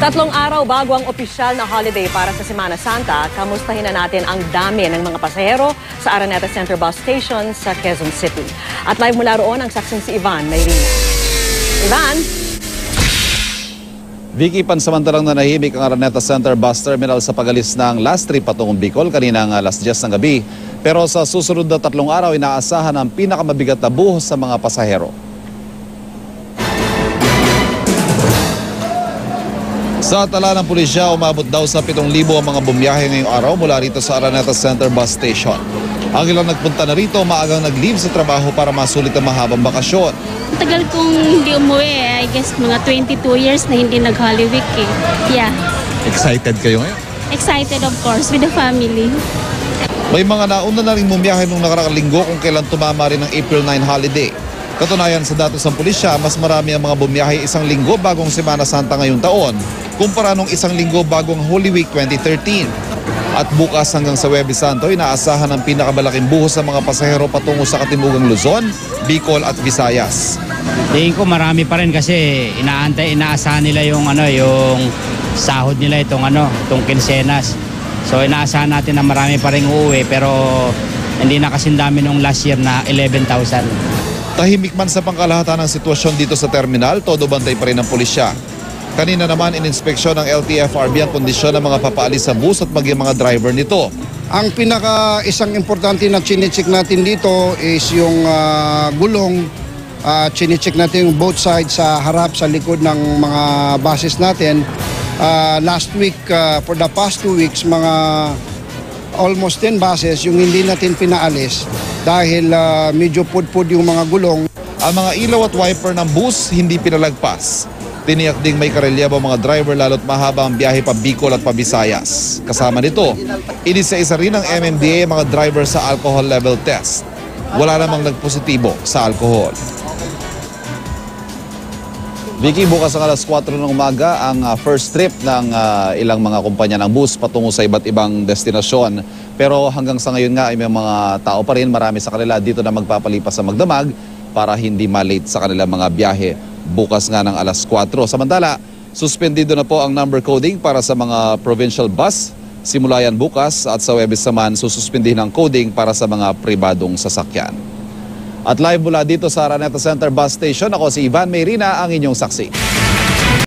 Tatlong araw bago ang opisyal na holiday para sa Semana Santa, kamustahin na natin ang dami ng mga pasahero sa Araneta Center Bus Station sa Quezon City. At live mula roon ang saksing si Ivan Mayrina. Ivan? Vicky, pansamantalang nanahimik ang Araneta Center Bus Terminal sa pagalis ng last trip patungong Bicol kaninang alas 10 ng gabi. Pero sa susunod na tatlong araw, inaasahan ang pinakamabigat na buhos sa mga pasahero. Sa tala ng pulisya, umabot daw sa 7,000 ang mga bumiyahe ngayong araw mula rito sa Araneta Center Bus Station. Ang ilang nagpunta na rito, maagang nag-leave sa trabaho para masulit ang mahabang bakasyon. Tagal kong hindi umuwi. I guess mga 22 years na hindi nag-Holy Week eh. Yeah. Excited kayo ngayon? Excited of course with the family. May mga nauna na rin bumiyahe nung nakaraang linggo kung kailan tumama rin ang April 9 holiday. Katunayan sa datos ng pulisya, mas marami ang mga bumiyahe isang linggo bagong Semana Santa ngayong taon kumpara nung isang linggo bagong Holy Week 2013. At bukas hanggang sa Huwebes Santo, inaasahan ang pinakamalaking buhos sa mga pasahero patungo sa Katimugang Luzon, Bicol at Visayas. Tingin ko marami pa rin kasi inaasahan nila yung yung sahod nila itong kinsenas. So inaasahan natin na marami pa rin uuwi pero hindi na kasing dami nung last year na 11,000. Tahimik man sa pangkalahatan ng sitwasyon dito sa terminal, todo bantay pa rin ang pulisya. Kanina naman ininspeksyon ng LTFRB ang kondisyon ng mga papaalis sa bus at maging mga driver nito. Ang isang importante na chine-check natin dito is yung gulong. Chine-check natin yung both sides sa harap, sa likod ng mga buses natin. Last week, for the past 2 weeks, mga almost 10 buses yung hindi natin pinaalis dahil medyo pudpud yung mga gulong. Ang mga ilaw at wiper ng bus hindi pinalagpas. Tiniyak ding may karelyebo mga driver lalo't mahaba ang biyahe pa Bicol at pa Visayas. Kasama nito, inisa-isa rin ng MMDA mga driver sa alcohol level test. Wala namang nagpositibo sa alcohol. Vicky, bukas ang alas 4 ng umaga ang first trip ng ilang mga kumpanya ng bus patungo sa iba't ibang destinasyon. Pero hanggang sa ngayon nga ay may mga tao pa rin, marami sa kanila dito na magpapalipas sa magdamag para hindi malate sa kanilang mga biyahe bukas nga ng alas 4. Samantala, suspendido na po ang number coding para sa mga provincial bus. Simula yan bukas at sa Huwebes naman sususpendihin ang coding para sa mga pribadong sasakyan. At live mula dito sa Araneta Center Bus Station, ako si Ivan Mayrina, ang inyong saksi.